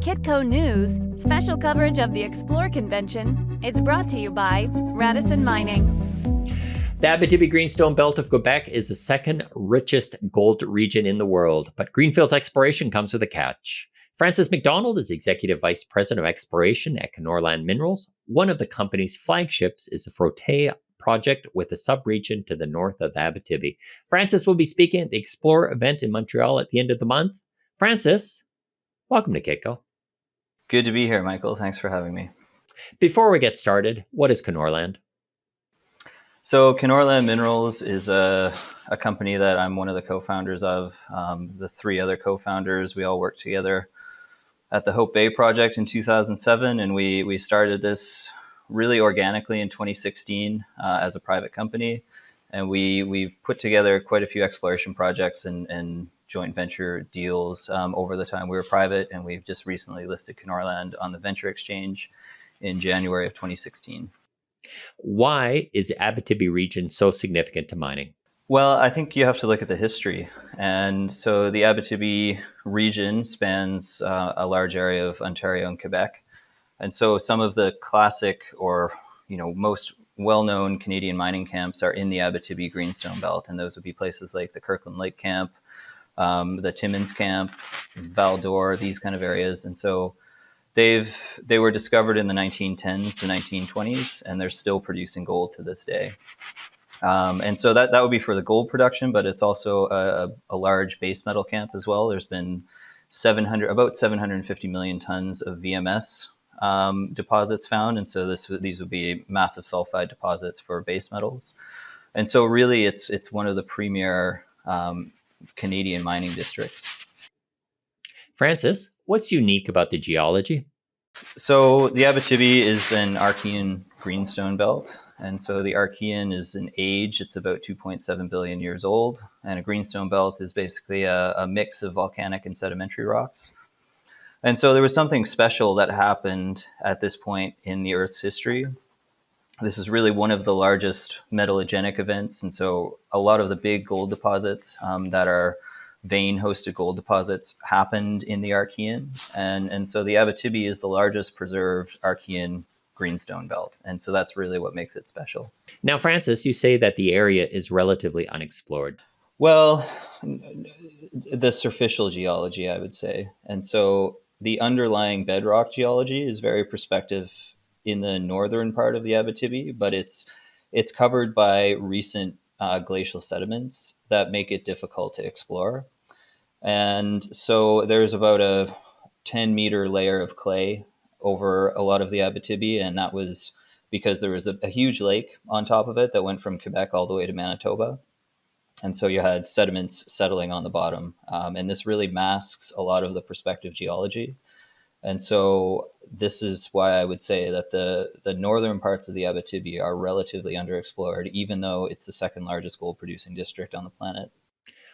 Michael-Kitco News, special coverage of the Explore Convention, is brought to you by Radisson Mining. The Abitibi Greenstone Belt of Quebec is the second richest gold region in the world, but Greenfield's exploration comes with a catch. Francis MacDonald is Executive Vice President of Exploration at Kenorland Minerals. One of the company's flagships is the Frotte project with a sub-region to the north of the Abitibi. Francis will be speaking at the Explore event in Montreal at the end of the month. Francis, welcome to Kitco. Good to be here, Michael. Thanks for having me. Before we get started, what is Kenorland? So Kenorland Minerals is a company that I'm one of the co-founders of. The three other co-founders, we all worked together at the Hope Bay project in 2007, and we started this really organically in 2016 as a private company. And we put together quite a few exploration projects and joint venture deals over the time we were private, and we've just recently listed Kenorland on the Venture Exchange in January of 2016. Why is the Abitibi region so significant to mining? Well, I think you have to look at the history. And so the Abitibi region spans a large area of Ontario and Quebec. And so some of the classic or most well-known Canadian mining camps are in the Abitibi Greenstone Belt. And those would be places like the Kirkland Lake Camp, the Timmins Camp, Val d'Or, these kind of areas. And so they were discovered in the 1910s to 1920s, and they're still producing gold to this day. And so that would be for the gold production, but it's also a large base metal camp as well. There's been about 750 million tons of VMS deposits found, and so these would be massive sulfide deposits for base metals. And so really, it's one of the premier Canadian mining districts. Francis, what's unique about the geology? So the Abitibi is an Archean greenstone belt. And so the Archean is an age, it's about 2.7 billion years old. And a greenstone belt is basically a mix of volcanic and sedimentary rocks. And so there was something special that happened at this point in the Earth's history. This is really one of the largest metallogenic events. And so a lot of the big gold deposits that are vein-hosted gold deposits happened in the Archean. And so the Abitibi is the largest preserved Archean greenstone belt. And so that's really what makes it special. Now, Francis, you say that the area is relatively unexplored. Well, the superficial geology, I would say. And so the underlying bedrock geology is very prospective in the northern part of the Abitibi, but it's covered by recent glacial sediments that make it difficult to explore. And so there's about a 10-meter layer of clay over a lot of the Abitibi, and that was because there was a huge lake on top of it that went from Quebec all the way to Manitoba. And so you had sediments settling on the bottom, and this really masks a lot of the prospective geology. And so this is why I would say that the northern parts of the Abitibi are relatively underexplored, even though it's the second largest gold producing district on the planet.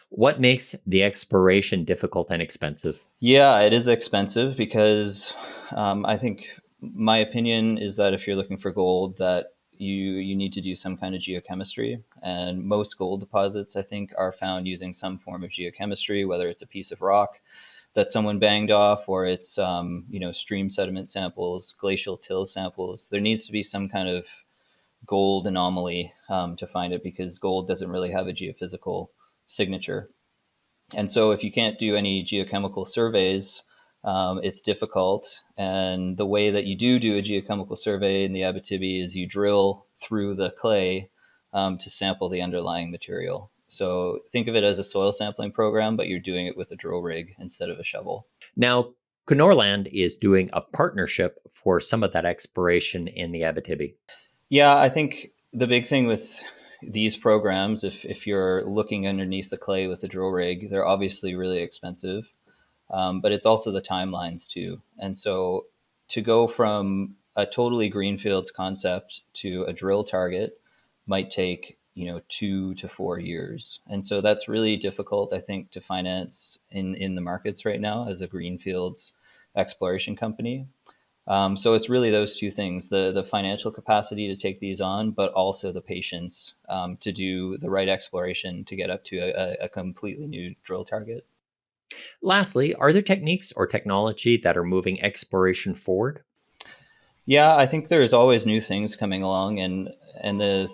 What makes the exploration difficult and expensive? Yeah, it is expensive because I think my opinion is that if you're looking for gold, that you need to do some kind of geochemistry. And most gold deposits, I think, are found using some form of geochemistry, whether it's a piece of rock that someone banged off or it's stream sediment samples, glacial till samples. There needs to be some kind of gold anomaly to find it, because gold doesn't really have a geophysical signature. And so if you can't do any geochemical surveys, it's difficult. And the way that you do a geochemical survey in the Abitibi is you drill through the clay to sample the underlying material. So think of it as a soil sampling program, but you're doing it with a drill rig instead of a shovel. Now, Kenorland is doing a partnership for some of that exploration in the Abitibi. Yeah, I think the big thing with these programs, if you're looking underneath the clay with a drill rig, they're obviously really expensive, but it's also the timelines too. And so to go from a totally greenfields concept to a drill target might take 2 to 4 years. And so that's really difficult, I think, to finance in the markets right now as a greenfields exploration company. So it's really those two things, the financial capacity to take these on, but also the patience to do the right exploration to get up to a completely new drill target. Lastly, are there techniques or technology that are moving exploration forward? Yeah, I think there's always new things coming along, and the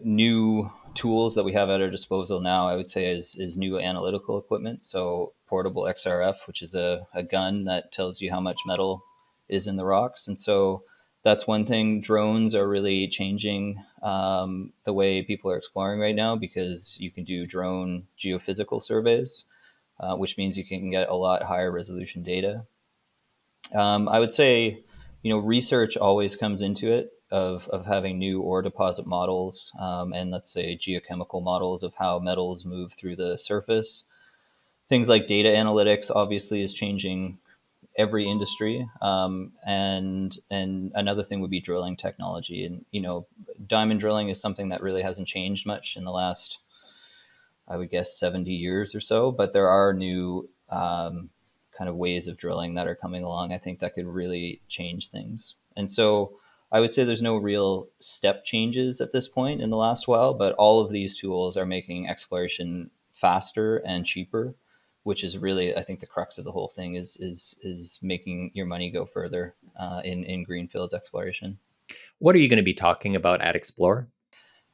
new tools that we have at our disposal now, I would say, is new analytical equipment. So portable XRF, which is a gun that tells you how much metal is in the rocks, and so that's one thing. Drones are really changing the way people are exploring right now because you can do drone geophysical surveys, which means you can get a lot higher resolution data. I would say, research always comes into it of having new ore deposit models, and let's say geochemical models of how metals move through the surface. Things like data analytics obviously is changing every industry, and another thing would be drilling technology. And diamond drilling is something that really hasn't changed much in the last, I would guess, 70 years or so. But there are new kind of ways of drilling that are coming along, I think, that could really change things. And so I would say there's no real step changes at this point in the last while, but all of these tools are making exploration faster and cheaper, which is really, I think, the crux of the whole thing is making your money go further in greenfields exploration. What are you going to be talking about at Explore?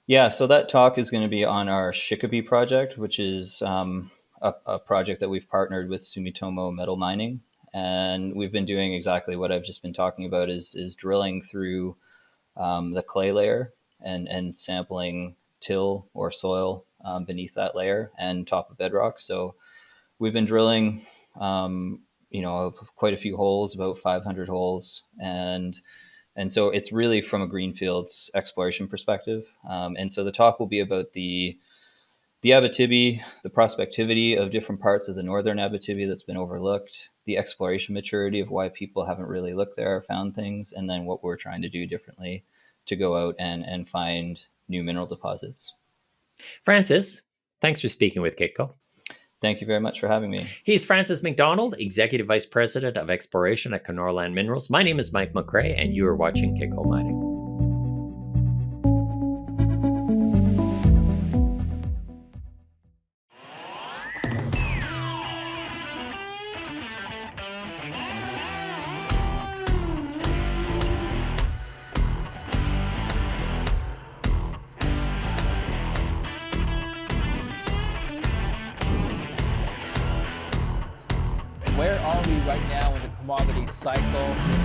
Yeah, so that talk is going to be on our Shikobi project, which is a project that we've partnered with Sumitomo Metal Mining. And we've been doing exactly what I've just been talking about is drilling through the clay layer and sampling till or soil beneath that layer and top of bedrock. So we've been drilling, quite a few holes, about 500 holes. And so it's really from a greenfields exploration perspective. And so the talk will be about the Abitibi, the prospectivity of different parts of the northern Abitibi that's been overlooked, the exploration maturity of why people haven't really looked there or found things, and then what we're trying to do differently to go out and find new mineral deposits. Francis, thanks for speaking with Kitco. Thank you very much for having me. He's Francis MacDonald, Executive Vice President of Exploration at Kenorland Minerals. My name is Mike McRae, and you are watching Kitco Mining. Where are we right now in the commodity cycle?